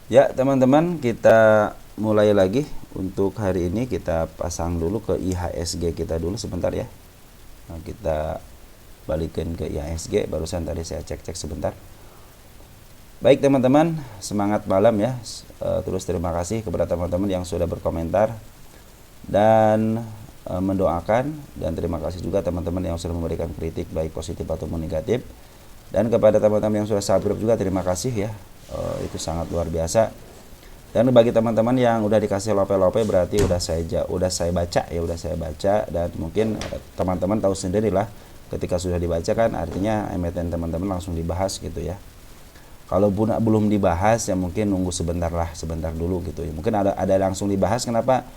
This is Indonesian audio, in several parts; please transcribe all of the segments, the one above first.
Ya teman-teman, kita mulai lagi. Untuk hari ini kita pasang dulu ke IHSG kita dulu sebentar ya. Nah, kita balikin ke IHSG, barusan tadi saya cek-cek sebentar. Baik teman-teman, semangat malam ya. Terus terima kasih kepada teman-teman yang sudah berkomentar dan mendoakan, dan terima kasih juga teman-teman yang sudah memberikan kritik baik positif ataupun negatif. Dan kepada teman-teman yang sudah subscribe juga terima kasih ya. Itu sangat luar biasa. Dan bagi teman-teman yang udah dikasih lope-lope berarti udah saya baca, dan mungkin teman-teman tahu sendirilah ketika sudah dibaca kan artinya emiten teman-teman langsung dibahas gitu ya. Kalau belum dibahas ya mungkin nunggu sebentar dulu gitu ya. Mungkin ada langsung dibahas. Kenapa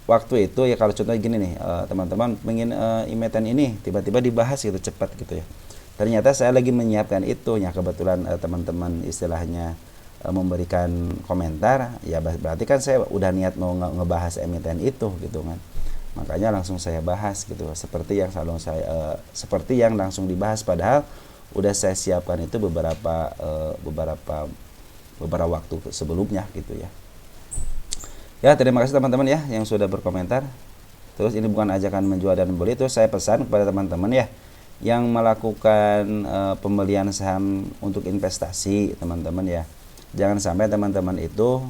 waktu itu ya, kalau contohnya gini nih, teman-teman pengen emiten ini tiba-tiba dibahas gitu cepat gitu ya. Ternyata saya lagi menyiapkan itu ya, kebetulan teman-teman istilahnya memberikan komentar ya, berarti kan saya udah niat mau ngebahas emiten itu gitu kan. Makanya langsung saya bahas gitu, seperti yang langsung dibahas, padahal udah saya siapkan itu beberapa waktu sebelumnya gitu ya. Ya terima kasih teman-teman ya yang sudah berkomentar. Terus ini bukan ajakan menjual dan beli, terus saya pesan kepada teman-teman ya yang melakukan pembelian saham untuk investasi, teman-teman ya, jangan sampai teman-teman itu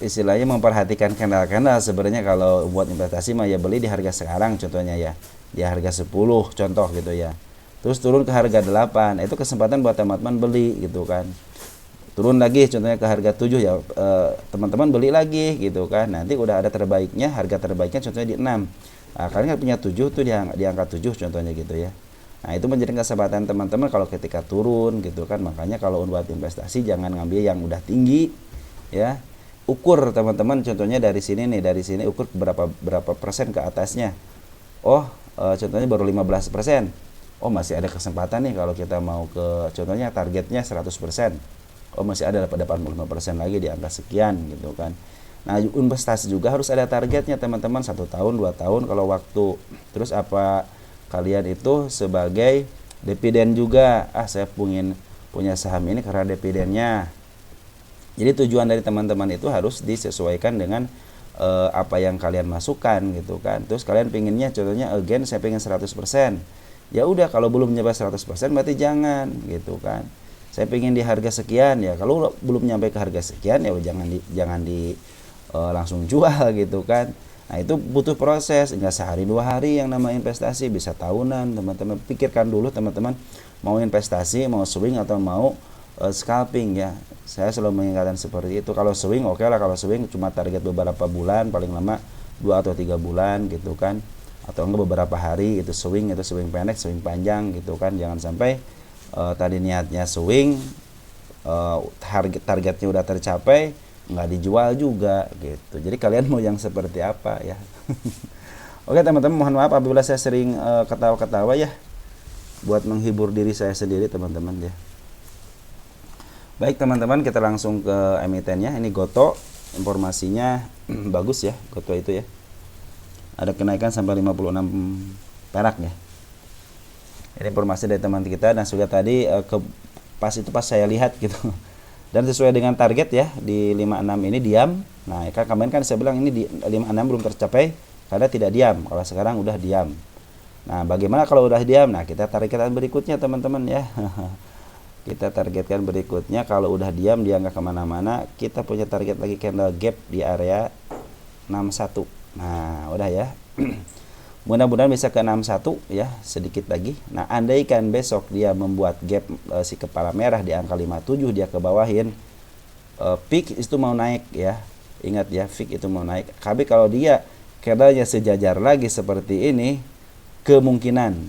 istilahnya memperhatikan kendala-kendala. Sebenarnya kalau buat investasi mah ya beli di harga sekarang contohnya ya, di harga 10 contoh gitu ya, terus turun ke harga 8, itu kesempatan buat teman-teman beli gitu kan. Turun lagi contohnya ke harga 7 ya, teman-teman beli lagi gitu kan. Nanti udah ada terbaiknya, harga terbaiknya contohnya di 6. Nah, kalian kan punya 7 tuh di angka 7 contohnya gitu ya. Nah, itu menjadi kesempatan teman-teman kalau ketika turun gitu kan. Makanya kalau buat investasi jangan ngambil yang udah tinggi ya. Ukur teman-teman, contohnya dari sini nih, dari sini ukur berapa persen ke atasnya. Oh, contohnya baru 15%. Oh, masih ada kesempatan nih kalau kita mau ke, contohnya targetnya 100%. Oh, masih ada dapat 85% lagi di angka sekian gitu kan. Nah, investasi juga harus ada targetnya teman-teman, 1 tahun 2 tahun kalau waktu. Terus apa kalian itu sebagai dividen juga, saya punya saham ini karena dividennya. Jadi tujuan dari teman-teman itu harus disesuaikan dengan apa yang kalian masukkan gitu kan. Terus kalian pinginnya contohnya again saya pengen 100%. Ya udah, kalau belum nyampe 100% berarti jangan gitu kan. Saya pengen di harga sekian ya, kalau belum nyampe ke harga sekian ya jangan di langsung jual gitu kan. Nah, itu butuh proses, enggak sehari 2 hari yang nama investasi, bisa tahunan. Teman-teman pikirkan dulu teman-teman mau investasi, mau swing atau mau scalping ya. Saya selalu mengingatkan seperti itu. Kalau swing oke lah, kalau swing cuma target beberapa bulan, paling lama 2 atau 3 bulan gitu kan, atau enggak beberapa hari. Itu swing pendek, swing panjang gitu kan. Jangan sampai tadi niatnya swing, targetnya udah tercapai nggak dijual juga gitu. Jadi kalian mau yang seperti apa ya? Oke teman-teman, mohon maaf apabila saya sering ketawa-ketawa ya, buat menghibur diri saya sendiri teman-teman ya. Baik teman-teman, kita langsung ke emitennya. Ini Goto, informasinya bagus ya Goto itu ya, ada kenaikan sampai 56 perak ya. Ini informasi dari teman kita, dan sudah tadi pas saya lihat gitu. Dan sesuai dengan target ya, di 56 ini diam. Nah, kemarin kan saya bilang ini di 56 belum tercapai karena tidak diam. Kalau sekarang udah diam. Nah, bagaimana kalau udah diam? Nah, kita targetkan berikutnya teman-teman ya. Kita targetkan berikutnya, kalau udah diam dia nggak kemana-mana, kita punya target lagi candle gap di area 61. Nah, udah ya. Mudah-mudahan bisa ke 61 ya, sedikit lagi. Nah, andaikan besok dia membuat gap si kepala merah di angka 57, dia ke bawahin, peak itu mau naik ya. Ingat ya, peak itu mau naik. Tapi kalau dia candlenya sejajar lagi seperti ini, kemungkinan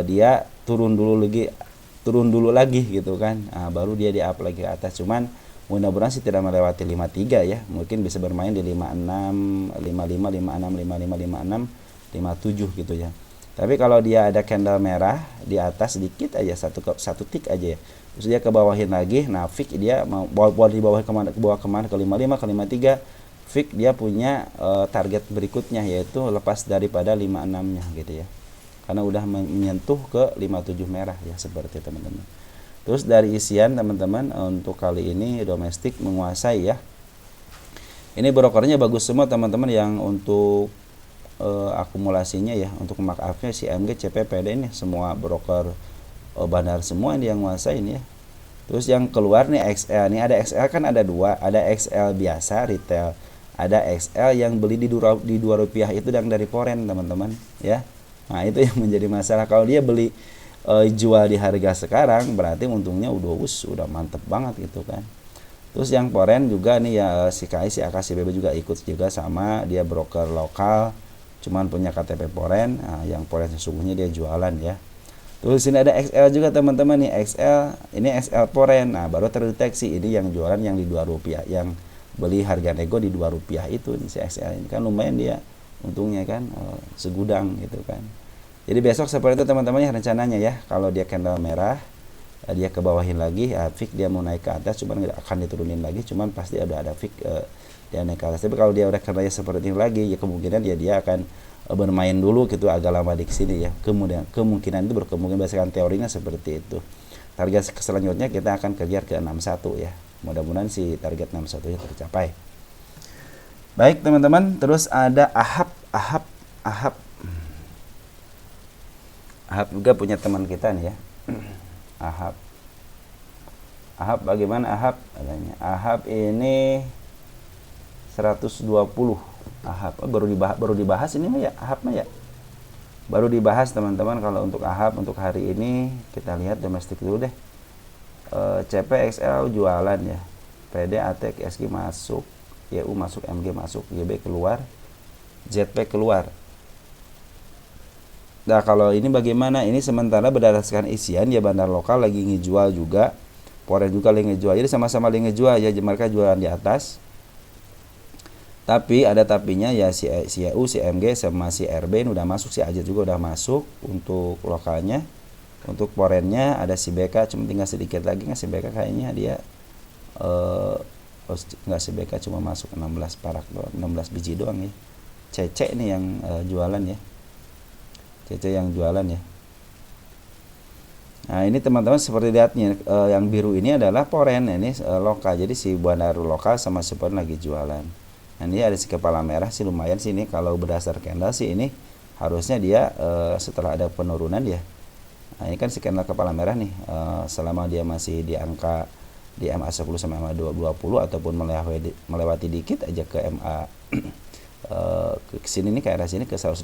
dia turun dulu lagi gitu kan. Nah, baru dia di up lagi ke atas. Cuman mudah-mudahan sih tidak melewati 53 ya. Mungkin bisa bermain di 56, 55, 56, 55, 56, 57 gitu ya. Tapi kalau dia ada candle merah di atas sedikit aja, satu tick aja ya, terus dia ke bawahin lagi, nah fix dia mau di bawah kemana, ke bawah kemana, ke 55, ke 53, fix dia punya target berikutnya, yaitu lepas daripada 56 nya gitu ya, karena udah menyentuh ke 57 merah ya, seperti teman-teman. Terus dari isian teman-teman, untuk kali ini domestik menguasai ya. Ini brokernya bagus semua teman-teman, yang untuk akumulasinya ya, untuk mark up-nya si MG, CP, PD ini semua broker bandar semua ini yang menguasai ini ya. Terus yang keluar nih XL, nih ada XL kan ada dua, ada XL biasa retail, ada XL yang beli di Rp2 itu yang dari foreign teman-teman ya. Nah itu yang menjadi masalah, kalau dia beli jual di harga sekarang berarti untungnya udah mantep banget gitu kan. Terus yang foreign juga nih ya, si KI, si AK, si BB juga ikut juga, sama dia broker lokal cuman punya KTP foreign. Nah, yang foreign sesungguhnya dia jualan ya. Terus sini ada XL juga teman-teman nih, XL ini XL foreign. Nah baru terdeteksi ini yang jualan yang di Rp2, yang beli harga nego di Rp2 itu nih, si XL ini kan lumayan dia untungnya kan, segudang gitu kan. Jadi besok seperti itu teman-teman ya rencananya ya. Kalau dia candle merah, dia ke bawahin lagi ya, fix dia mau naik ke atas, cuman nggak akan diturunin lagi, cuman pasti ada fix dia naik ke atas. Tapi kalau dia udah candlenya seperti ini lagi ya, kemungkinan dia akan bermain dulu gitu agak lama di sini ya. Kemudian kemungkinan itu berkemungkinan, berdasarkan teorinya seperti itu. Target selanjutnya kita akan kejar ke 61 ya. Mudah-mudahan si target 61 nya tercapai. Baik teman-teman, terus ada Ahab juga punya teman kita nih ya. Ahab bagaimana Ahab? Ahab ini 120 Ahab. Baru dibahas ini mah ya, Ahab mah ya. Baru dibahas teman-teman. Kalau untuk Ahab untuk hari ini kita lihat domestik dulu deh. CP XL jualan ya. PD, AT, SG masuk, YU masuk, MG masuk, YB keluar, ZP keluar. Nah kalau ini bagaimana? Ini sementara berdasarkan isian ya, bandar lokal lagi ngejual juga, foreign juga lagi ngejual. Jadi sama-sama lagi ngejual ya, mereka jualan di atas. Tapi ada tapinya ya, si YU, si MG sama si RB ini udah masuk, si Ajit juga udah masuk untuk lokalnya. Untuk foreignnya ada si BK, cuma tinggal sedikit lagi. Nggak si BK kayaknya dia nggak si BK cuma masuk 16 parak doang, 16 biji doang ya. CC ini yang jualan ya. CC yang jualan ya. Nah ini teman-teman seperti lihatnya, yang biru ini adalah foreign, ini lokal. Jadi si bandar lokal sama si foreign lagi jualan. Nah ini ada si kepala merah sih, lumayan sih ini. Kalau berdasar candle sih ini harusnya dia setelah ada penurunan ya. Nah ini kan si candle kepala merah nih, selama dia masih di angka di MA10 sama MA20 ataupun melewati dikit aja ke MA ke sini nih, ke arah sini ke 112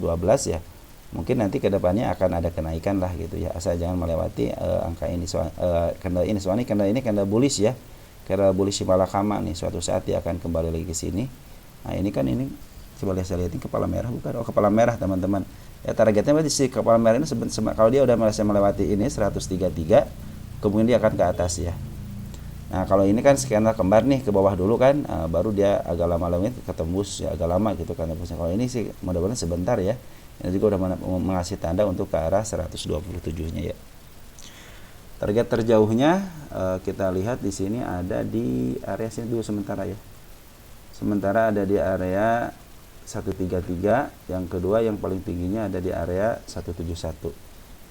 ya. Mungkin nanti kedepannya akan ada kenaikan lah gitu ya, asal jangan melewati angka ini. Candle ini soalnya candle ini candle bullish ya, candle bullish Malakama nih, suatu saat dia akan kembali lagi ke sini. Nah ini kan ini coba lihat, saya lihat ini kepala merah bukan? Oh kepala merah teman-teman ya. Targetnya berarti si kepala merah ini kalau dia udah melewati ini 133, kemudian dia akan ke atas ya. Nah kalau ini kan skena kembar nih, ke bawah dulu kan, baru dia agak lama-lama ketembus ya, agak lama gitu kan tembusnya. Kalau ini sih mudah-mudahan sebentar ya. Ini juga udah mengasih tanda untuk ke arah 127-nya ya. Target terjauhnya kita lihat di sini ada di area sini dulu sementara ya. Sementara ada di area 133, yang kedua yang paling tingginya ada di area 171.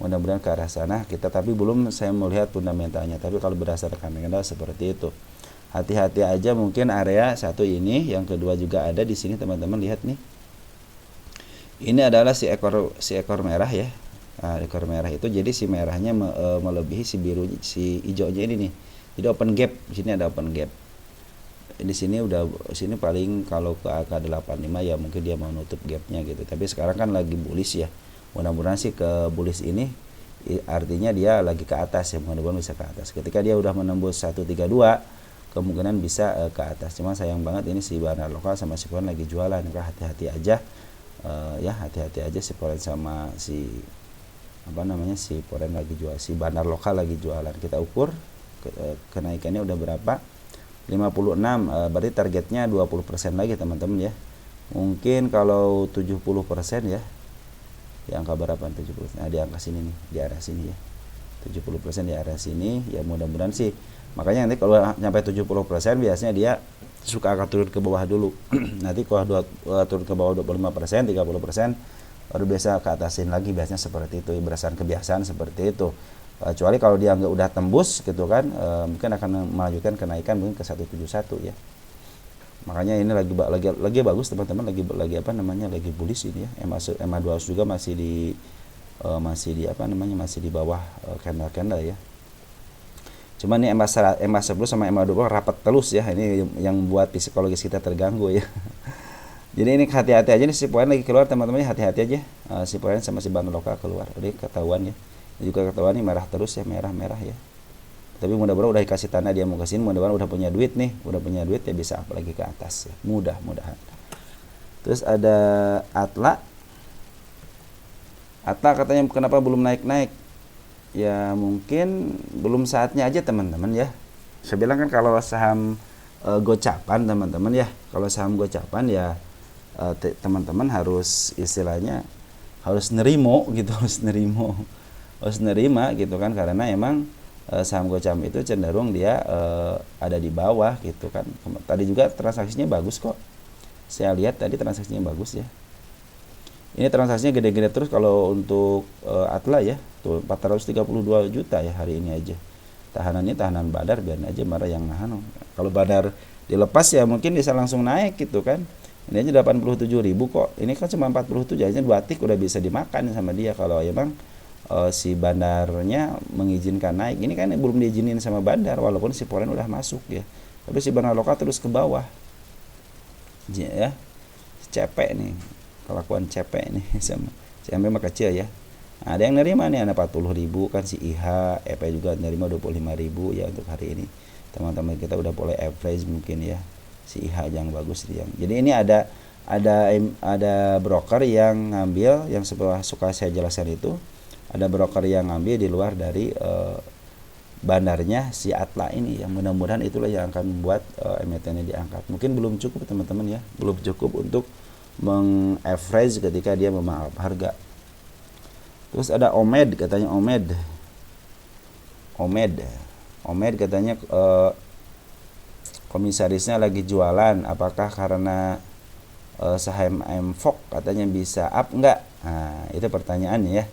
Mudah-mudahan ke arah sana kita, tapi belum saya melihat fundamentalnya. Tapi kalau berdasarkan candle seperti itu, hati-hati aja. Mungkin area satu ini, yang kedua juga ada di sini teman-teman. Lihat nih, ini adalah si ekor merah ya. Nah, ekor merah itu jadi si merahnya melebihi si biru, si hijaunya ini nih. Jadi open gap, di sini ada open gap. Di sini udah, sini paling kalau ke angka 85 ya mungkin dia mau nutup gapnya gitu. Tapi sekarang kan lagi bullish ya. Mudah-mudahan sih ke bullish ini artinya dia lagi ke atas ya, mudah-mudahan bisa ke atas. Ketika dia udah menembus 132, kemungkinan bisa ke atas. Cuma sayang banget ini si bandar lokal sama si foreign lagi jualan. Maka hati-hati aja ya, hati-hati aja si foreign sama si si foreign lagi jual, si bandar lokal lagi jualan. Kita ukur kenaikannya udah berapa, 56, berarti targetnya 20% lagi teman-teman ya. Mungkin kalau 70% ya, di angka berapa 70%? Nah di angka sini nih, di arah sini ya, 70% di arah sini ya. Mudah-mudahan sih, makanya nanti kalau sampai 70% biasanya dia suka akan turun ke bawah dulu. Nanti kalau turun ke bawah 25%, 30%, baru biasa ke atasin lagi, biasanya seperti itu, berdasarkan kebiasaan seperti itu. Kecuali kalau dia nggak udah tembus gitu kan, mungkin akan melanjutkan kenaikan mungkin ke 171 ya. Makanya ini lagi bagus teman-teman, lagi apa namanya, lagi bullish ini ya. EMA 200 juga masih di apa namanya, masih di bawah candle ya. Cuman ini EMA 10 sama EMA 20 rapat terus ya. Ini yang buat psikologis kita terganggu ya. Jadi ini hati-hati aja nih, si poin lagi keluar teman-teman, hati-hati aja. Si poin sama si Bank Lokal keluar. Ini ketahuan ya. Juga ketahuan nih merah terus ya, merah ya. Tapi mudah-mudahan udah dikasih tanda dia mau ke sini, mudah-mudahan udah punya duit nih, ya bisa up lagi ke atas ya. Mudah-mudahan. Terus ada Atla katanya kenapa belum naik-naik? Ya mungkin belum saatnya aja teman-teman ya. Saya bilang kan kalau saham gocapan teman-teman ya, kalau saham gocapan ya teman-teman harus istilahnya harus nerimo gitu, harus nerima gitu kan, karena emang saham gocap itu cenderung dia ada di bawah gitu kan. Tadi juga transaksinya bagus kok, saya lihat tadi transaksinya bagus ya. Ini transaksinya gede-gede terus kalau untuk Atla ya, tuh 432 juta ya hari ini aja. Tahanannya tahanan Badar, biarin aja marah yang nahan. Kalau Badar dilepas ya mungkin bisa langsung naik gitu kan. Ini aja 87.000 kok. Ini kan cuma 47 aja, 2 tik udah bisa dimakan sama dia kalau emang si bandarnya mengizinkan naik. Ini kan belum diizinin sama bandar walaupun si Foreign udah masuk ya. Tapi si bandar lokal terus ke bawah. Ya. Cepek nih. Kelakuan cepek nih sama CMB mah kecil ya. Nah, ada yang nerima nih, ada 40.000 kan si IH, EP juga nerima 25.000 ya untuk hari ini. Teman-teman kita udah boleh average mungkin ya. Si IH yang bagus dia. Jadi ini ada broker yang ngambil, yang suka saya jelaskan itu, ada broker yang ngambil di luar dari bandarnya si Atla ini, yang mudah-mudahan itulah yang akan membuat emitennya diangkat. Mungkin belum cukup teman-teman ya, belum cukup untuk meng-average ketika dia memaaf harga. Terus ada Omed, katanya Omed katanya komisarisnya lagi jualan, apakah karena saham MFOK katanya bisa up enggak? Nah, itu pertanyaannya ya.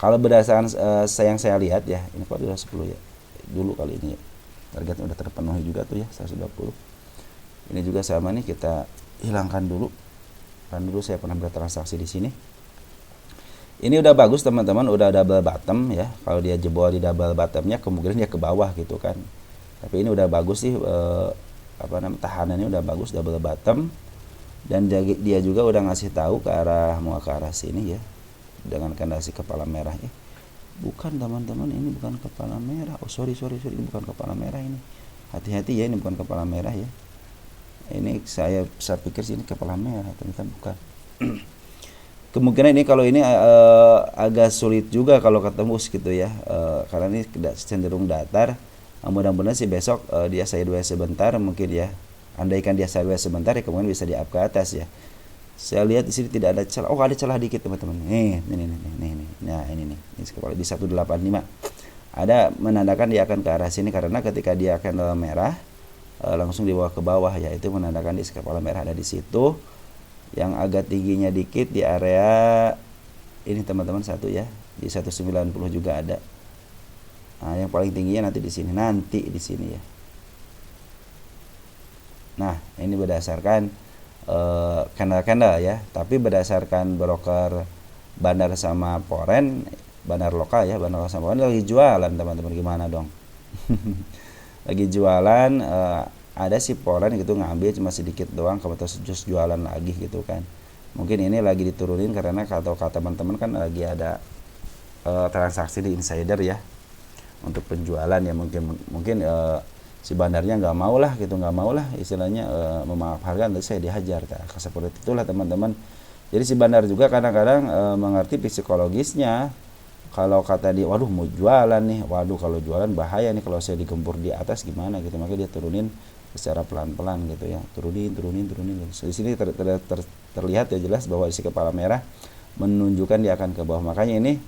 Kalau berdasarkan yang saya lihat ya, ini kok udah 10 ya. Dulu kali ini ya. Targetnya udah terpenuhi juga tuh ya, 120. Ini juga sama nih, kita hilangkan dulu. Kan dulu saya pernah bertransaksi di sini. Ini udah bagus teman-teman, udah double bottom ya. Kalau dia jebol di double bottomnya kemungkinan dia ke bawah gitu kan. Tapi ini udah bagus sih, tahanannya udah bagus, double bottom. Dan dia juga udah ngasih tahu mau ke arah sini ya, dengan kondisi kepala merah ya. Bukan teman-teman, ini bukan kepala merah. Oh sorry, ini bukan kepala merah ini. Hati-hati ya, ini bukan kepala merah ya. Ini saya pikir sih ini kepala merah, ternyata bukan. Kemungkinan ini kalau ini agak sulit juga kalau ketemu gitu ya, karena ini cenderung datar. Mudah-mudahan sih besok dia sideways sebentar mungkin ya. Andaikan dia sideways sebentar ya kemudian bisa di up ke atas ya. Saya lihat di sini tidak ada celah. Oh, ada celah dikit teman-teman. Nih. Nah, ini nih. Ini kepala di 185. Ada menandakan dia akan ke arah sini karena ketika dia candle merah langsung dibawa ke bawah ya, itu menandakan di kepala merah ada di situ. Yang agak tingginya dikit di area ini teman-teman satu ya, di 190 juga ada. Nah, yang paling tingginya nanti di sini ya. Nah, ini berdasarkan candle ya, tapi berdasarkan broker bandar sama Foreign, bandar lokal ya, bandar lokal sama Foreign lagi jualan teman-teman, gimana dong? Lagi jualan, ada si Foreign gitu ngambil cuma sedikit doang, kalau terus jualan lagi gitu kan. Mungkin ini lagi diturunin karena kata teman-teman kan lagi ada transaksi di insider ya untuk penjualan ya, mungkin si bandarnya nggak mau lah istilahnya memaaf harga, nanti saya dihajar. Seperti itulah teman-teman. Jadi si bandar juga kadang-kadang mengerti psikologisnya. Kalau kata dia, waduh mau jualan nih, kalau jualan bahaya nih kalau saya digempur di atas gimana gitu, makanya dia turunin secara pelan-pelan gitu ya, turunin gitu. Di sini terlihat ya jelas bahwa isi kepala merah menunjukkan dia akan ke bawah. Makanya ini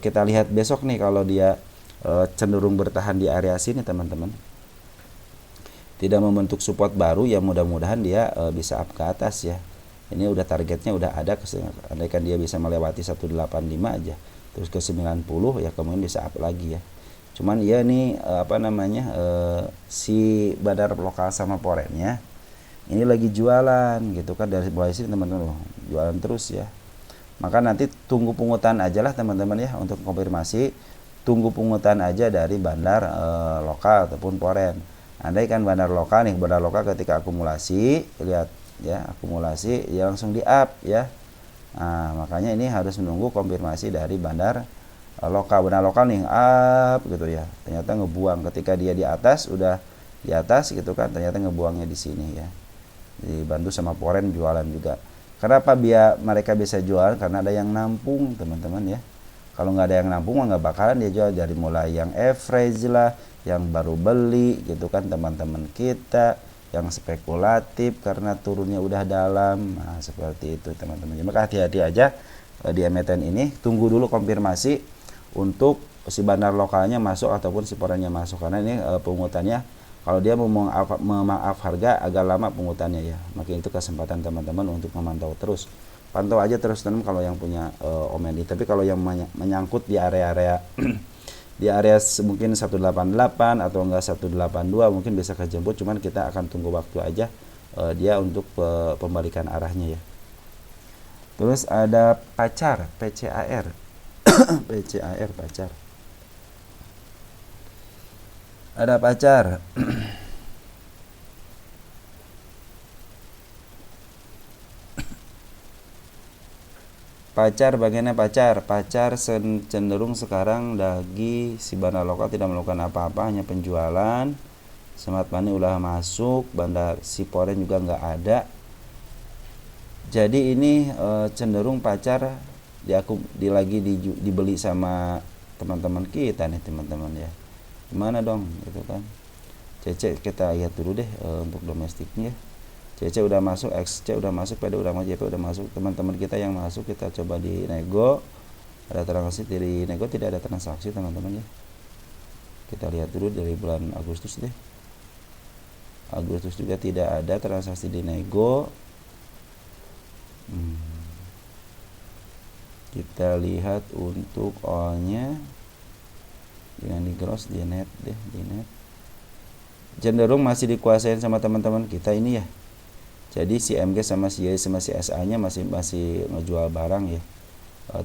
kita lihat besok nih kalau dia cenderung bertahan di area sini teman-teman, tidak membentuk support baru ya, mudah-mudahan dia bisa up ke atas ya. Ini udah targetnya udah ada, andaikan dia bisa melewati 185 aja terus ke 90 ya kemudian bisa up lagi ya. Cuman ya ini si bandar lokal sama porennya ini lagi jualan gitu kan, dari mulai sini teman-teman jualan terus ya. Maka nanti tunggu pungutan aja lah teman-teman ya, untuk konfirmasi tunggu pungutan aja dari bandar lokal ataupun poren. Andai kan bandar lokal ketika akumulasi, lihat ya, akumulasi ya langsung di up ya. Nah, makanya ini harus menunggu konfirmasi dari bandar lokal. Bandar lokal nih up gitu ya, ternyata ngebuang ketika dia di atas, udah di atas gitu kan, ternyata ngebuangnya di sini ya. Dibantu sama poren jualan juga. Kenapa biar mereka bisa jual? Karena ada yang nampung teman-teman ya. Kalau nggak ada yang nampung nggak bakalan dia jual, dari mulai yang average lah, yang baru beli gitu kan teman-teman kita, yang spekulatif karena turunnya udah dalam. Nah, seperti itu teman-teman. Maka hati-hati aja di emiten ini, tunggu dulu konfirmasi untuk si bandar lokalnya masuk ataupun si porennya masuk, karena ini pungutannya kalau dia mau memaaf harga agak lama pungutannya ya. Maka itu kesempatan teman-teman untuk memantau terus. Pantau aja terus teman kalau yang punya OMNI. Tapi kalau yang menyangkut di area-area di area mungkin 188 atau enggak 182 mungkin bisa kejemput, cuman kita akan tunggu waktu aja dia untuk pembalikan arahnya ya. Terus ada pacar, PCAR. PCAR pacar. Ada pacar. Pacar, bagaimana pacar? Pacar cenderung sekarang lagi si bandar lokal tidak melakukan apa-apa, hanya penjualan. Smart money udah masuk, bandar si poren juga nggak ada. Jadi ini cenderung pacar dibeli sama teman-teman kita nih teman-teman ya. Gimana dong gitu kan? Cece kita lihat dulu deh untuk domestiknya. CC udah masuk, XC udah masuk, PD udah masuk, JP udah masuk. Teman-teman kita yang masuk kita coba di nego. Ada transaksi dari nego, tidak ada transaksi teman-teman ya. Kita lihat dulu dari bulan Agustus deh. Agustus juga tidak ada transaksi di nego. Kita lihat untuk O-nya dengan di gross, di net deh, di net. Cenderung masih dikuasain sama teman-teman kita ini ya. Jadi si MG sama si Y sama si SA-nya masih ngejual barang ya.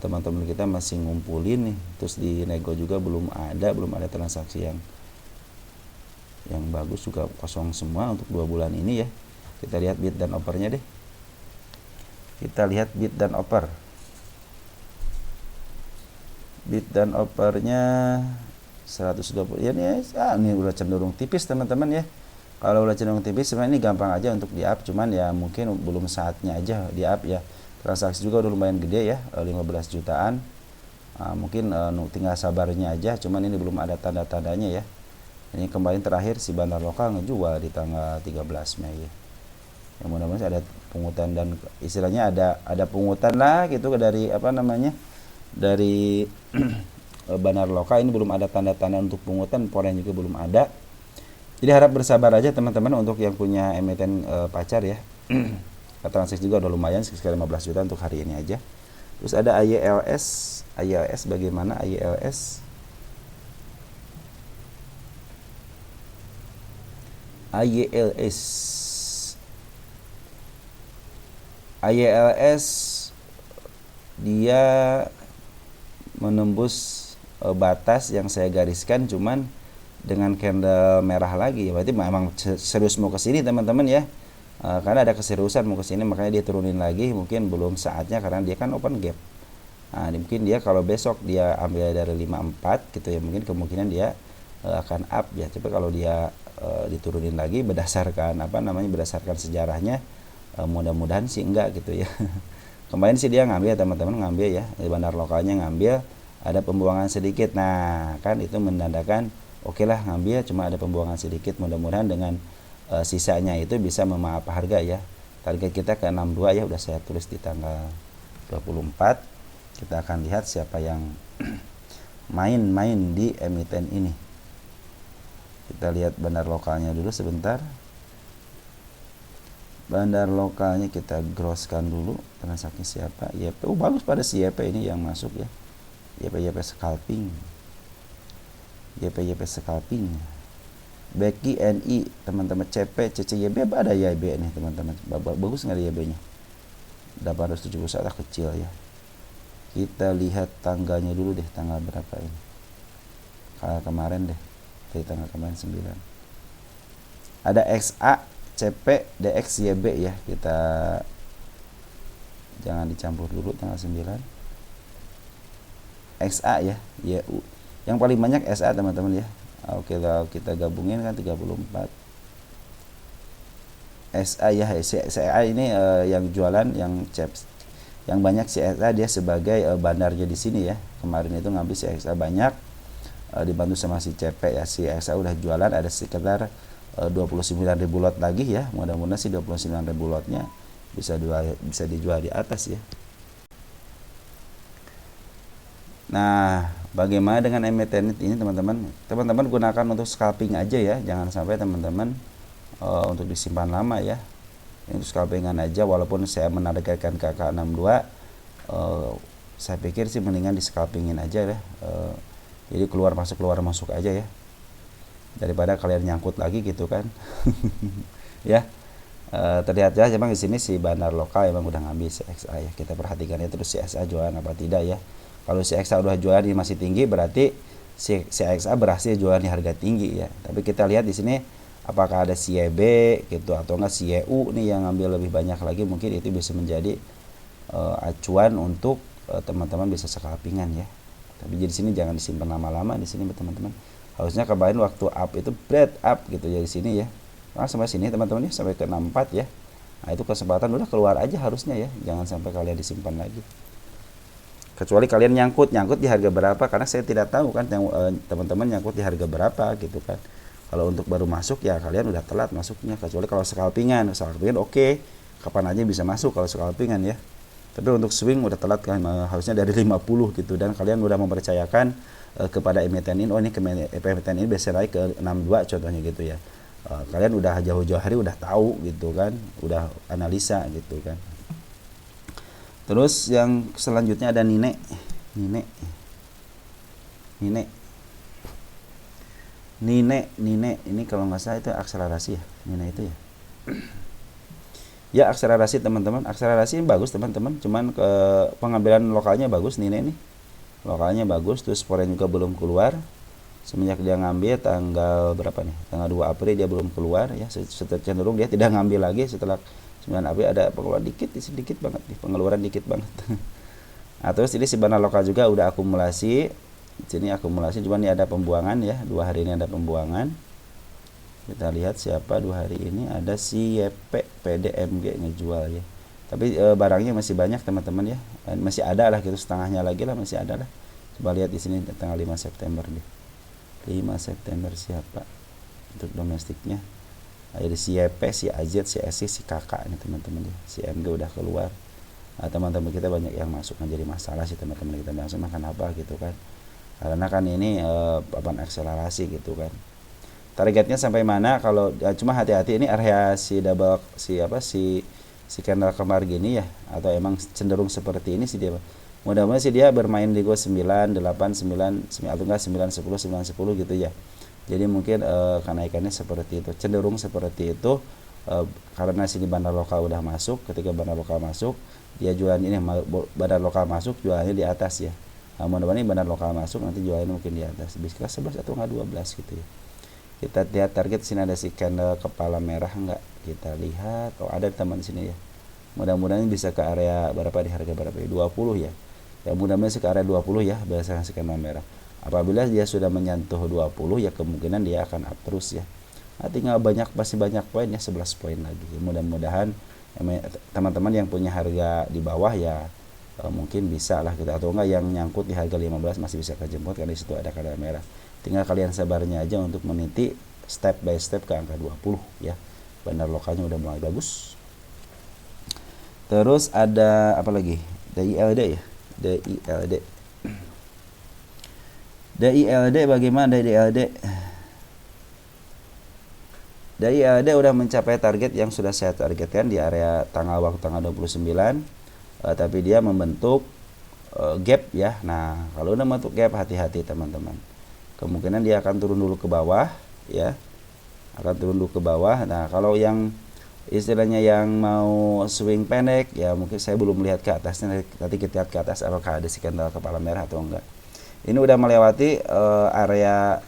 Teman-teman kita masih ngumpulin nih. Terus di nego juga belum ada transaksi yang bagus, juga kosong semua untuk 2 bulan ini ya. Kita lihat bid dan offernya deh. Kita lihat bid dan offer. Bid dan offernya 120 ya, ini udah cenderung tipis teman-teman ya. Kalau udah cenderung tipis sebenarnya ini gampang aja untuk di up, cuman ya mungkin belum saatnya aja di up ya. Transaksi juga udah lumayan gede ya, 15 jutaan. Mungkin tinggal sabarnya aja, cuman ini belum ada tanda-tandanya ya. Ini kemarin terakhir si bandar lokal ngejual di tanggal 13 Mei ya. Yang mudah-mudahan ada pungutan, dan istilahnya ada pungutan lah gitu dari dari bandar lokal. Ini belum ada tanda-tanda untuk pungutan, poren juga belum ada. Jadi harap bersabar aja teman-teman untuk yang punya emiten pacar ya. Transaksi juga udah lumayan sekitar 15 juta untuk hari ini aja. Terus ada IYLS bagaimana IYLS? IYLS dia menembus batas yang saya gariskan, cuman dengan candle merah lagi, berarti memang serius mau ke sini teman-teman ya. Karena ada keseriusan mau ke sini, makanya dia turunin lagi. Mungkin belum saatnya karena dia kan open gap. Mungkin dia kalau besok dia ambil dari 54 gitu ya, mungkin kemungkinan dia akan up ya. Coba kalau dia diturunin lagi berdasarkan berdasarkan sejarahnya, mudah-mudahan sih enggak gitu ya. Kemarin sih dia ngambil teman-teman, ya di bandar lokalnya ngambil, ada pembuangan sedikit. Nah kan itu menandakan oke lah ngambil, cuma ada pembuangan sedikit. Mudah-mudahan dengan sisanya itu bisa memaaf harga ya. Target kita ke 62 ya, udah saya tulis di tanggal 24. Kita akan lihat siapa yang main di emiten ini. Kita lihat bandar lokalnya dulu sebentar. Bandar lokalnya kita grosskan dulu transaksi siapa. YP. Bagus pada si YP ini yang masuk ya. YP scalping. YP scalping. Becky NI teman-teman, CP CCYB ada YB nih teman-teman. Bagus nggak YB-nya? 871 kecil ya. Kita lihat tanggalnya dulu deh, tanggal berapa ini? Kemarin deh. Dari tanggal kemarin 9. Ada XA, CP, DX, YB ya. Kita jangan dicampur dulu tanggal 9. XA ya, YU. Yang paling banyak SA teman-teman ya. Oke, kalau kita gabungin kan 34. SA ya, SA ini yang jualan yang CEPS. Yang banyak CSA dia sebagai bandarnya di sini ya. Kemarin itu ngambil CSA banyak dibantu sama si CP ya. Si CSA udah jualan ada sekitar 29.000 lot lagi ya. Mudah-mudahan sih 29.000 lotnya bisa dijual di atas ya. Nah, bagaimana dengan emiten ini teman-teman? Teman-teman gunakan untuk scalping aja ya, jangan sampai teman-teman untuk disimpan lama ya. Untuk scalpingan aja, walaupun saya menargetkan KK62, saya pikir sih mendingan di scalpingin aja ya. Jadi keluar masuk aja ya, daripada kalian nyangkut lagi gitu kan. Ya. Terlihat ya memang di sini si bandar lokal emang udah ngambil CXA ya. Kita perhatikan ya terus CXA jualan apa tidak ya. Kalau CXA udah jualan di masih tinggi, berarti CXA berhasil jualan di harga tinggi ya. Tapi kita lihat di sini apakah ada CYB gitu atau enggak CYU nih yang ngambil lebih banyak lagi, mungkin itu bisa menjadi acuan untuk teman-teman bisa scalpingan ya. Tapi di sini jangan disimpan lama-lama di sini teman-teman. Harusnya kemarin waktu up itu bread up gitu ya di sini ya. Nah, sampai sini teman-teman ya, sampai ke 64 ya. Nah, itu kesempatan udah keluar aja harusnya ya. Jangan sampai kalian disimpan lagi. Kecuali kalian nyangkut di harga berapa, karena saya tidak tahu kan teman-teman nyangkut di harga berapa gitu kan. Kalau untuk baru masuk ya kalian udah telat masuknya. Kecuali kalau scalpingan oke, kapan aja bisa masuk kalau scalpingan ya. Tapi untuk swing udah telat kan, harusnya dari 50 gitu, dan kalian udah mempercayakan kepada emiten ini, oh ini emiten ini bisa naik ke 62 contohnya gitu ya. Kalian udah jauh-jauh hari udah tahu gitu kan, udah analisa gitu kan. Terus yang selanjutnya ada Nine ini kalau nggak salah itu akselerasi ya, Nine itu ya. Ya akselerasi teman-teman, akselerasi bagus teman-teman, cuman ke pengambilan lokalnya bagus Nine ini, lokalnya bagus, terus sporen juga belum keluar. Semenjak dia ngambil tanggal berapa nih, tanggal 2 April dia belum keluar ya, cenderung dia tidak ngambil lagi. Setelah 9 April ada pengeluaran sedikit banget nih, pengeluaran dikit banget. Nah, terus ini si bandar lokal juga udah akumulasi. Di sini akumulasi, cuman ini ada pembuangan ya, 2 hari ini ada pembuangan. Kita lihat siapa 2 hari ini, ada si YP PDMG ngejual ya. Tapi barangnya masih banyak teman-teman ya, masih ada lah gitu, setengahnya lagi lah masih ada lah. Coba lihat di sini tanggal 5 September nih. 5 September siapa untuk domestiknya? Ada si YP, si AZ, si SC, si KK ini teman-teman ya. Si MG udah keluar. Nah, teman-teman kita banyak yang masuk menjadi masalah sih teman-teman kita, masuk makan apa gitu kan. Karena kan ini papan akselerasi gitu kan. Targetnya sampai mana? Kalau cuma hati-hati ini area si double si candle kemar gini ya, atau emang cenderung seperti ini sih dia. Mudah-mudahan sih dia bermain di 9, 8, 9 atau enggak 9, 10, 9, 10 gitu ya. Jadi mungkin kenaikannya seperti itu, cenderung seperti itu, karena sini bandar lokal udah masuk. Ketika bandar lokal masuk, dia jualan ini, bandar lokal masuk jualannya di atas ya. Nah, mudah-mudahan bandar lokal masuk nanti jualannya mungkin di atas, bis kelas 11 atau enggak 12 gitu ya. Kita lihat target sini, ada si candle kepala merah enggak? Kita lihat, oh ada teman sini ya. Mudah-mudahan bisa ke area berapa, di harga berapa ya? 20 ya. Ya mudah-mudahan ke area 20 ya, berdasarkan si candle merah. Apabila dia sudah menyentuh 20 ya kemungkinan dia akan up terus ya. Nah, tinggal masih banyak poin ya, 11 poin lagi. Mudah-mudahan teman-teman yang punya harga di bawah ya mungkin bisa lah kita, atau enggak yang nyangkut di harga 15 masih bisa kejemput karena di situ ada candle merah. Tinggal kalian sabarnya aja untuk meniti step by step ke angka 20 ya. Bandar lokalnya udah mulai bagus. Terus ada apa lagi? DILD ya. DILD bagaimana DILD? DILD udah mencapai target yang sudah saya targetkan di area waktu tanggal 29, tapi dia membentuk gap ya. Nah, kalau udah masuk gap, hati-hati teman-teman. Kemungkinan dia akan turun dulu ke bawah ya. Akan turun dulu ke bawah. Nah, kalau yang istilahnya yang mau swing pendek ya, mungkin saya belum melihat ke atasnya. Nanti kita lihat ke atas apakah ada si candle kepala merah atau enggak. Ini udah melewati area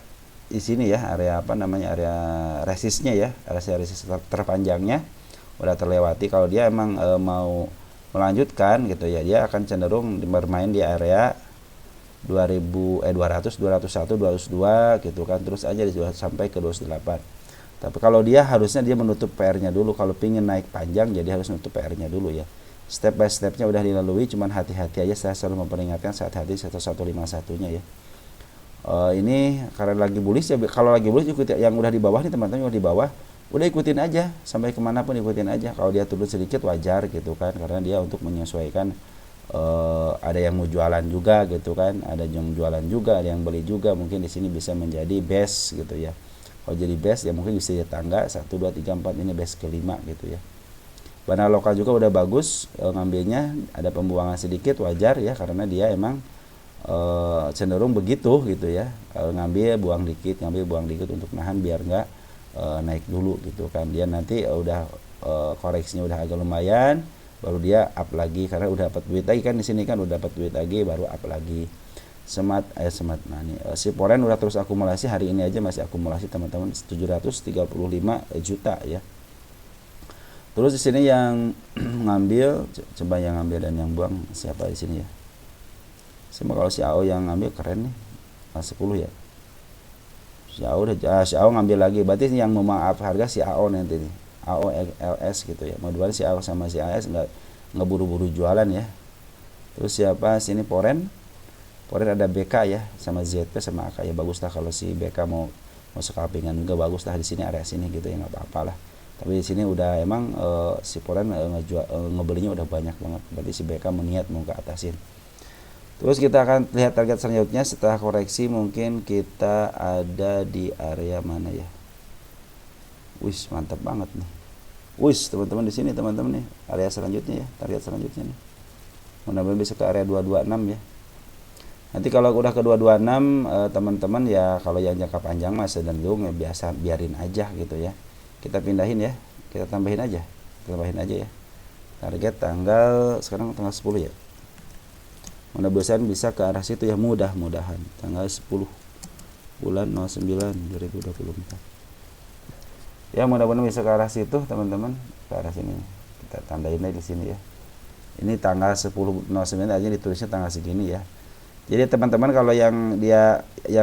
di sini ya, area apa namanya, area resistnya ya, area resist terpanjangnya udah terlewati. Kalau dia emang mau melanjutkan gitu ya, dia akan cenderung bermain di area 200, 201, 202 gitu kan, terus aja sampai ke 208. Tapi kalau dia harusnya dia menutup PR-nya dulu. Kalau pingin naik panjang, jadi harus menutup PR-nya dulu ya. Step by stepnya udah dilalui, cuman hati-hati aja. Saya selalu memperingatkan saat hati 1151-nya ya. Ini karena lagi bullish ya. Kalau lagi bullish ikuti yang udah di bawah nih teman-teman, udah di bawah, udah ikutin aja sampai kemanapun, ikutin aja. Kalau dia turun sedikit wajar gitu kan, karena dia untuk menyesuaikan. Ada yang mau jualan juga gitu kan, ada yang jualan juga, ada yang beli juga. Mungkin di sini bisa menjadi base gitu ya. Kalau jadi base ya mungkin bisa jadi tangga 1, 2, 3, 4, ini base kelima gitu ya. Bandar lokal juga udah bagus ngambilnya, ada pembuangan sedikit wajar ya, karena dia emang cenderung begitu gitu ya. Ngambil buang dikit, ngambil buang dikit untuk nahan biar nggak naik dulu gitu kan. Dia nanti udah koreksinya udah agak lumayan, baru dia up lagi karena udah dapat duit lagi kan, di sini kan udah dapat duit lagi baru up lagi. Smart money. Si Foreign udah terus akumulasi, hari ini aja masih akumulasi teman-teman 735 juta ya. Terus di sini yang ngambil, coba yang ngambil dan yang buang siapa di sini ya. Sama kalau si AO yang ngambil keren nih. 10 ya. Si AO ngambil lagi. Berarti yang mau maaf harga si AO nanti nih. AO LS gitu ya. Mudah-mudahan si AO sama si AS enggak ngeburu-buru jualan ya. Terus siapa sini Foreign ada BK ya, sama ZP sama AK ya. Bagus lah kalau si BK mau scalpingan juga, bagus lah di sini, area sini gitu ya, nggak apa-apa lah. Tapi di sini udah emang si Foreign ngebelinya udah banyak banget, berarti si BK meniat mau ke atasin. Terus kita akan lihat target selanjutnya setelah koreksi. Mungkin kita ada di area mana ya. Wis mantap banget nih. Wis teman-teman di sini teman-teman nih, area selanjutnya ya, target selanjutnya nih. Mudah-mudahan bisa ke area 226 ya. Nanti kalau udah ke 226 teman-teman ya, kalau yang jangka panjang mas cenderung ya biasa biarin aja gitu ya. Kita pindahin ya, kita tambahin aja ya. Target tanggal sekarang tanggal 10 ya. Mudah-mudahan bisa ke arah situ ya, mudah-mudahan tanggal 10 bulan 09 2024. Ya mudah-mudahan bisa ke arah situ teman-teman, ke arah sini. Kita tandain aja di sini ya. Ini tanggal 10/09 aja ditulisnya tanggal segini ya. Jadi teman-teman kalau yang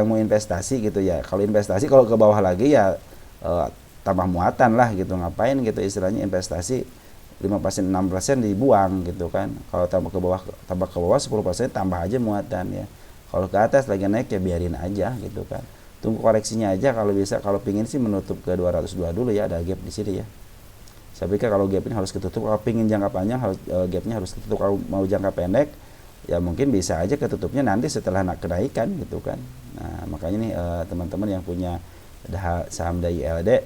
mau investasi gitu ya, kalau investasi kalau ke bawah lagi ya tambah muatan lah gitu, ngapain gitu istilahnya investasi 5% 6% dibuang gitu kan. Kalau tambah ke bawah 10% tambah aja muatan ya. Kalau ke atas lagi naik ya biarin aja gitu kan. Tunggu koreksinya aja kalau bisa. Kalau pingin sih menutup ke 202 dulu ya, ada gap di sini ya. Saya pikir kalau gap ini harus ketutup. Kalau pingin jangka panjang gapnya harus ketutup. Kalau mau jangka pendek ya mungkin bisa aja ketutupnya nanti setelah kenaikan gitu kan. Nah makanya nih teman-teman yang punya saham dari ILD,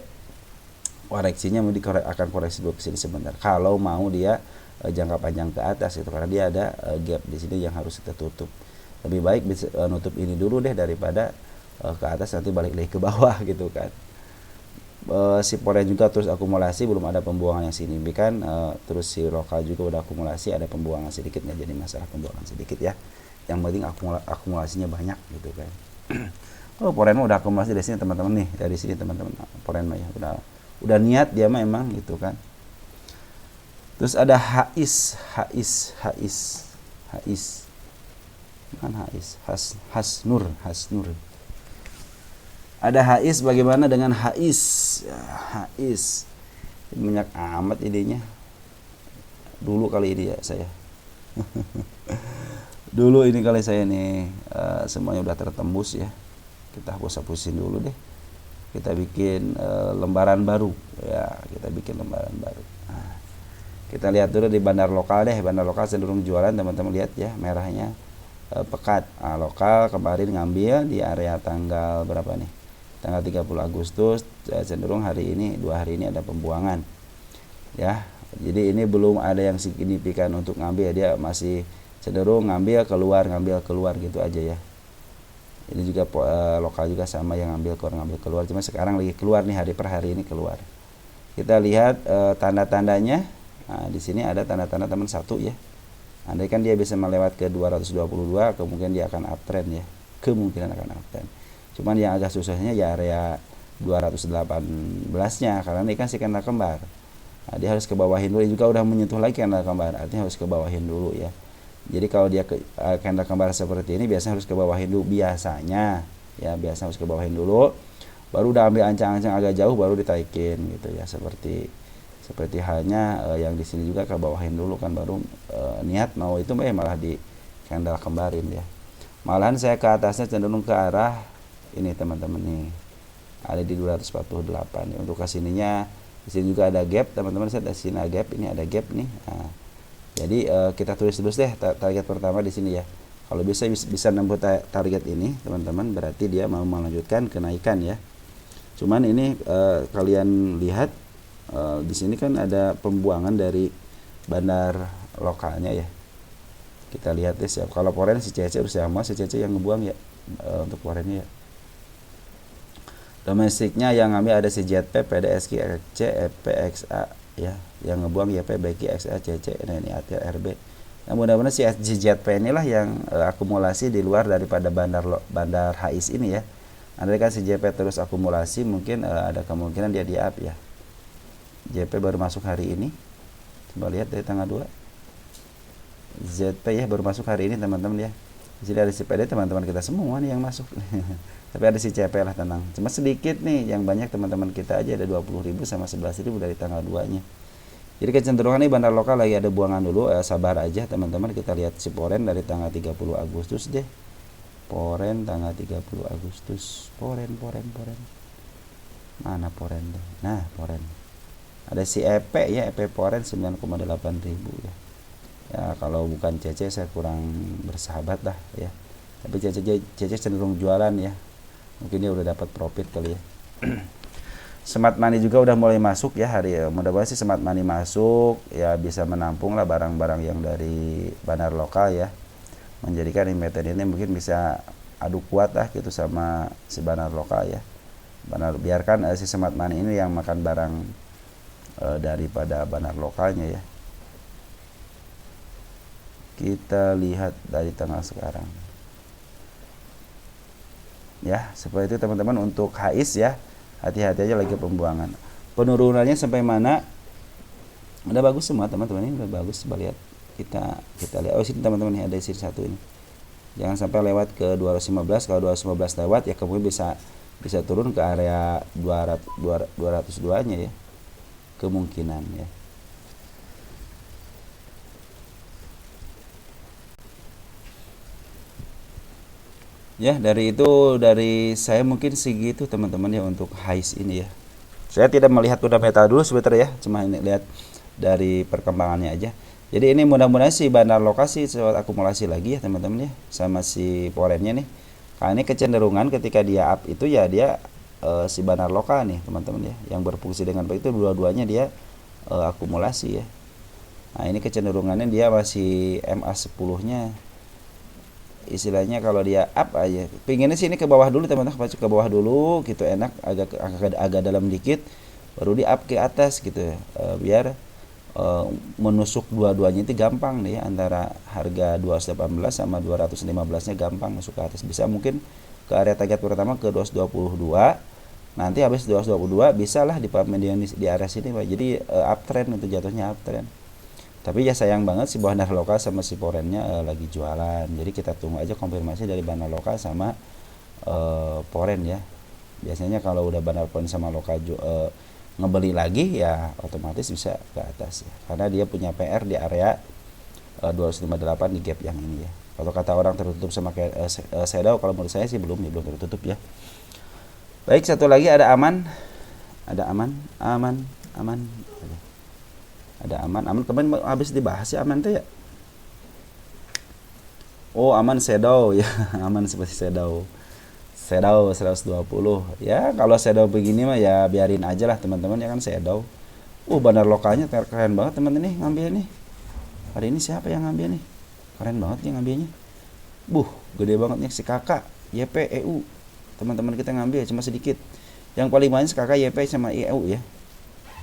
koreksinya akan koreksi dulu kesini sebentar. Kalau mau dia jangka panjang ke atas itu, karena dia ada gap di sini yang harus kita tutup. Lebih baik bisa nutup ini dulu deh daripada ke atas nanti balik lagi ke bawah gitu kan. Si Foreign juga terus akumulasi, belum ada pembuangan yang signifikan. Terus si lokal juga udah akumulasi, ada pembuangan sedikit, nggak jadi masalah pembuangan sedikit ya. Yang penting akumulasinya banyak gitu kan. Foreign udah akumulasi dari sini teman-teman nih, dari sini teman-teman. Foreign ya udah niat dia mah emang gitu kan. Terus ada Hais. Kan Hasnur. Ada Hais, bagaimana dengan Hais? Ya, Hais. Banyak amat idenya. Dulu kali ini ya saya. Dulu ini kali saya nih semuanya udah tertembus ya. Kita hapus-hapusin dulu deh. Kita bikin lembaran baru ya, Nah, kita lihat dulu di bandar lokal deh. Bandar lokal cenderung jualan, teman-teman lihat ya, merahnya pekat. Lokal kemarin ngambil di area tanggal berapa nih, tanggal 30 Agustus. Cenderung hari ini, 2 hari ini ada pembuangan ya. Jadi ini belum ada yang signifikan untuk ngambil, dia masih cenderung ngambil keluar gitu aja ya. Ini juga lokal juga sama, yang ngambil keluar, cuma sekarang lagi keluar nih, hari per hari ini keluar. Kita lihat tanda-tandanya. Nah, di sini ada tanda-tanda teman satu ya. Andai kan dia bisa melewat ke 222, kemungkinan dia akan uptrend ya. Kemungkinan akan uptrend. Cuman yang agak susahnya ya area 218-nya, karena ini kan si candle kembar. Nah, dia harus ke bawahin dulu, juga udah menyentuh lagi candle kembar, artinya harus ke bawahin dulu ya. Jadi kalau dia candle kembar seperti ini biasanya harus ke bawahin dulu biasanya ya, biasa harus ke bawahin dulu, baru udah ambil ancang-ancang agak jauh baru ditaikin gitu ya, seperti halnya yang di sini juga ke bawahin dulu kan, baru niat mau itu malah di candle kembarin ya. Malahan saya ke atasnya cenderung ke arah ini teman-teman nih, ada di 248 ya. Untuk kesininya di sini juga ada gap teman-teman, saya di sini ada gap, ini ada gap nih. Nah, jadi kita tulis dulu deh target pertama di sini ya. Kalau bisa nembus target ini teman-teman, berarti dia mau melanjutkan kenaikan ya. Cuman ini kalian lihat di sini kan ada pembuangan dari bandar lokalnya ya. Kita lihat deh siap. Kalau foreign si CC sama, si CC yang ngebuang ya untuk foreignnya ya. Domestiknya yang ngambil ada si JP, PDSK, XC, EPXA ya, yang ngebuang YP, BQ, XA, CC, ini ATL, RB. Nah, mudah-mudahan si JP inilah yang akumulasi di luar daripada bandar HIS ini ya. Andai kan si JP terus akumulasi, mungkin ada kemungkinan dia di up ya. JP baru masuk hari ini. Coba lihat dari tanggal 2. ZP ya baru masuk hari ini teman-teman ya. Di sini ada si PD, teman-teman kita semua nih yang masuk. Tapi ada si CP lah, tenang. Cuma sedikit nih, yang banyak teman-teman kita aja ada 20.000 sama 11.000 dari tanggal 2-nya. Jadi kecenderungan nih bandar lokal lagi ada buangan dulu, sabar aja teman-teman. Kita lihat si Poren dari tanggal 30 Agustus deh. Poren tanggal 30 Agustus. Poren. Mana Poren deh? Nah, Poren. Ada si EP ya, EP Poren 9,8 ribu ya. Ya kalau bukan CC saya kurang bersahabat dah ya. Tapi CC cenderung jualan ya. Mungkin dia udah dapat profit kali ya. Smart money juga udah mulai masuk ya hari ya. Mudah-mudahan sih smart money masuk ya, bisa menampung lah barang-barang yang dari bandar lokal ya. Menjadikan emiten ini mungkin bisa adu kuat lah gitu sama si bandar lokal ya. Biarkan si smart money ini yang makan barang daripada bandar lokalnya ya. Kita lihat dari tanggal sekarang ya, seperti itu teman-teman. Untuk HIS ya, hati-hati aja lagi pembuangan. Penurunannya sampai mana udah bagus semua teman-teman, ini udah bagus. Coba lihat, kita lihat. Oh sini teman-teman, nih ada sini satu ini, jangan sampai lewat ke 215. Kalau 215 lewat ya kemudian bisa turun ke area 202 nya ya, kemungkinan ya. Ya, dari saya mungkin segitu teman-teman ya untuk HIS ini ya. Saya tidak melihat fundamental dulu sebentar ya, cuma ini lihat dari perkembangannya aja. Jadi ini mudah-mudahan si bandar lokasi akumulasi lagi ya teman-teman ya, sama si porennya nih. Karena ini kecenderungan ketika dia up itu ya dia si bandar lokal nih teman-teman ya, yang berfungsi dengan baik itu dua-duanya dia akumulasi ya. Nah ini kecenderungannya dia masih MA10-nya. Istilahnya kalau dia up aja, pinginnya sih ini ke bawah dulu teman-teman, ke bawah dulu gitu, enak agak dalam dikit, baru di up ke atas gitu ya, biar menusuk dua-duanya itu gampang nih, antara harga 218 sama 215 nya gampang masuk ke atas. Bisa mungkin ke area target pertama ke 222, nanti habis 222 bisa lah di pump median di area sini Pak. Jadi uptrend itu jatuhnya uptrend. Tapi ya sayang banget si bandar lokal sama si porennya lagi jualan. Jadi kita tunggu aja konfirmasi dari bandar lokal sama poren ya. Biasanya kalau udah bandar poren sama lokal ngebeli lagi ya otomatis bisa ke atas ya. Karena dia punya PR di area 258 di gap yang ini ya. Kalau kata orang tertutup sama kayak shadow, kalau menurut saya sih belum tertutup ya. Baik, satu lagi ada aman. Ada aman. Ada aman kemarin habis dibahas ya aman tuh ya. Oh aman shadow ya. Aman seperti shadow 120 ya. Kalau shadow begini mah ya biarin aja lah teman-teman ya kan, shadow. Bandar lokalnya keren banget teman-teman nih ngambil nih. Hari ini siapa yang ngambil nih? keren banget nih ngambilnya. Gede banget nih si kakak YP EU. Teman-teman kita ngambil cuma sedikit. Yang paling banyak si kakak YP sama EU ya.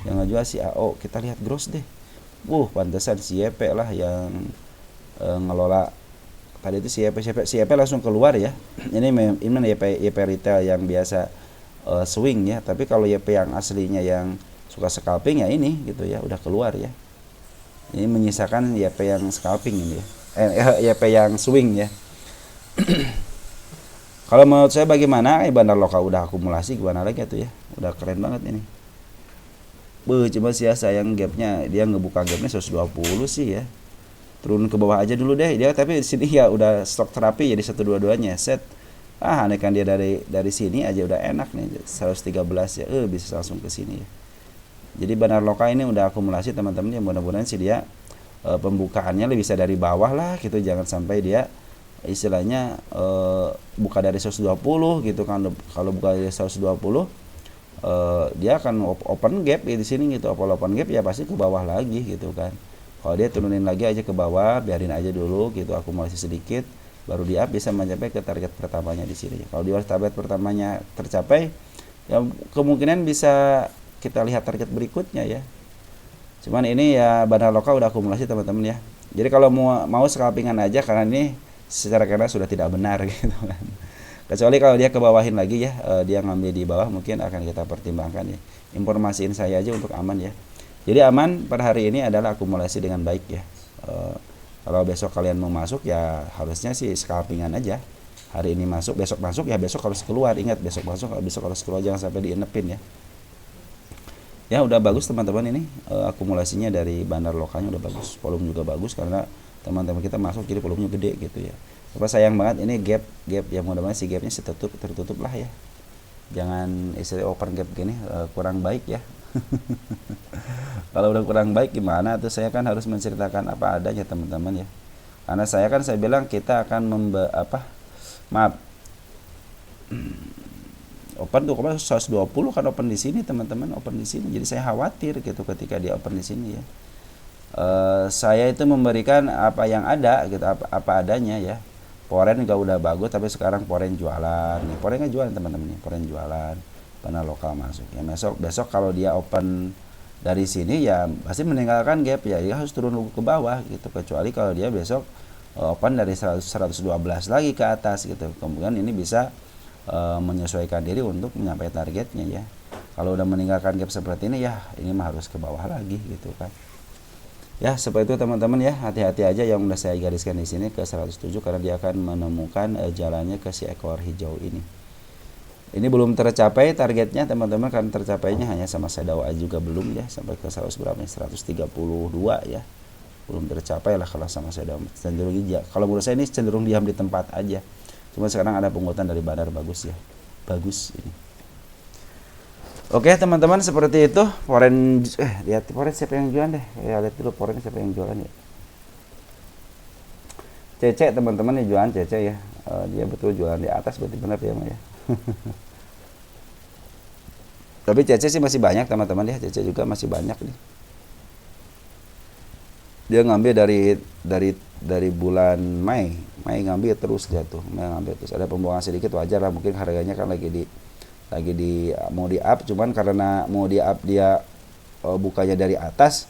Yang ngejual si AO. Kita lihat gross deh. Pantesan si YP lah yang ngelola. Tadi itu si YP langsung keluar ya. Ini YP retail yang biasa swing ya. Tapi kalau YP yang aslinya yang suka scalping ya ini gitu ya, udah keluar ya. Ini menyisakan YP yang scalping ini ya. YP yang swing ya. Kalau menurut saya bagaimana? Bandar lokal udah akumulasi, gimana lagi tuh ya? Udah keren banget ini. Cuma sih ya sayang gapnya, dia ngebuka gapnya 120 sih ya. Turun ke bawah aja dulu deh dia, tapi di sini ya udah stok terapi jadi 122-nya set. Aneh kan dia dari sini aja udah enak nih 113 ya. Bisa langsung ke sini ya. Jadi bandar lokal ini udah akumulasi teman-teman ya, mudah-mudahan sih dia pembukaannya lebih bisa dari bawah lah gitu, jangan sampai dia istilahnya buka dari 120 gitu kan. Kalau buka dari 120 dia akan open gap di sini gitu. Open gap ya pasti ke bawah lagi gitu kan. Kalau dia turunin lagi aja ke bawah, biarin aja dulu gitu, akumulasi sedikit, baru di up bisa mencapai ke target pertamanya di sini. Kalau di target pertamanya tercapai, ya kemungkinan bisa kita lihat target berikutnya ya. Cuman ini ya bandar lokal udah akumulasi teman-teman ya. Jadi kalau mau scalpingan aja, karena ini secara kena sudah tidak benar gitu kan. Kecuali kalau dia kebawahin lagi ya, dia ngambil di bawah, mungkin akan kita pertimbangkan ya. Informasiin saya aja untuk aman ya. Jadi aman pada hari ini adalah akumulasi dengan baik ya. Kalau besok kalian mau masuk ya harusnya sih scalpingan aja. Hari ini masuk, besok masuk ya besok harus keluar. Ingat besok masuk, besok harus keluar, jangan sampai diinepin ya. Ya udah bagus teman-teman ini akumulasinya dari bandar lokalnya udah bagus, volume juga bagus karena teman-teman kita masuk jadi volumenya gede gitu ya. Tapi sayang banget ini gap yang mudah-mudahan si gapnya tertutup lah ya. Jangan istilah open gap gini kurang baik ya. Kalau udah kurang baik gimana tuh, saya kan harus menceritakan apa adanya teman-teman ya. Karena saya bilang kita akan open tuh kemarin 120 kan open di sini teman-teman, open di sini. Jadi saya khawatir gitu ketika dia open di sini ya. Saya itu memberikan apa yang ada gitu, apa adanya ya. Poren juga udah bagus, tapi sekarang poren jualan nih. Porennya jualan teman-teman nih, poren jualan. Bandar lokal masuk ya. Besok kalau dia open dari sini ya pasti meninggalkan gap ya, dia harus turun ke bawah gitu. Kecuali kalau dia besok open dari 112 lagi ke atas gitu, kemudian ini bisa menyesuaikan diri untuk mencapai targetnya ya. Kalau udah meninggalkan gap seperti ini ya ini mah harus ke bawah lagi gitu kan. Ya seperti itu teman-teman ya, hati-hati aja yang udah saya gariskan di sini ke 107 karena dia akan menemukan jalannya ke si ekor hijau ini. Ini belum tercapai targetnya teman-teman, kan tercapainya hanya sama Shadow juga belum ya, sampai ke 100 berapa 132 ya. Belum tercapai lah kalau sama Shadow. Cenderung kalau menurut saya ini cenderung diam di tempat aja. Cuma sekarang ada penguatan dari bandar bagus ya. Bagus ini. Oke teman-teman, seperti itu poren. Lihat poren siapa yang jualan deh. Ya lihat dulu poren siapa yang jualan ya. Cece teman-teman yang jualan Cece ya. Dia betul jualan di atas, berarti benar ya ya. Tapi Cece sih masih banyak teman-teman ya. Cece juga masih banyak nih. Dia ngambil dari bulan Mei ngambil terus dia tuh. Mei ngambil terus. Ada pembuangan sedikit, wajar lah, mungkin harganya kan lagi di mau di up, cuman karena mau di up dia bukanya dari atas,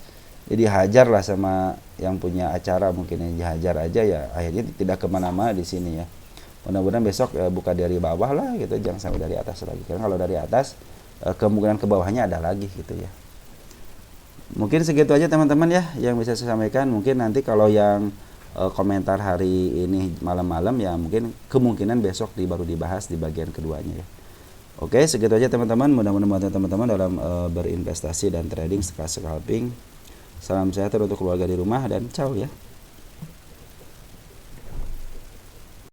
jadi hajar lah sama yang punya acara, mungkin yang dihajar aja ya, akhirnya tidak kemana-mana di sini ya. Mudah-mudahan besok buka dari bawah lah gitu, jangan sampai dari atas lagi, karena kalau dari atas kemungkinan ke bawahnya ada lagi gitu ya. Mungkin segitu aja teman-teman ya yang bisa saya sampaikan. Mungkin nanti kalau yang komentar hari ini malam-malam ya mungkin kemungkinan besok baru dibahas di bagian keduanya ya. Oke, segitu aja teman-teman. Mudah-mudahan membantu teman-teman dalam berinvestasi dan trading scalping. Salam sejahtera untuk keluarga di rumah dan ciao ya.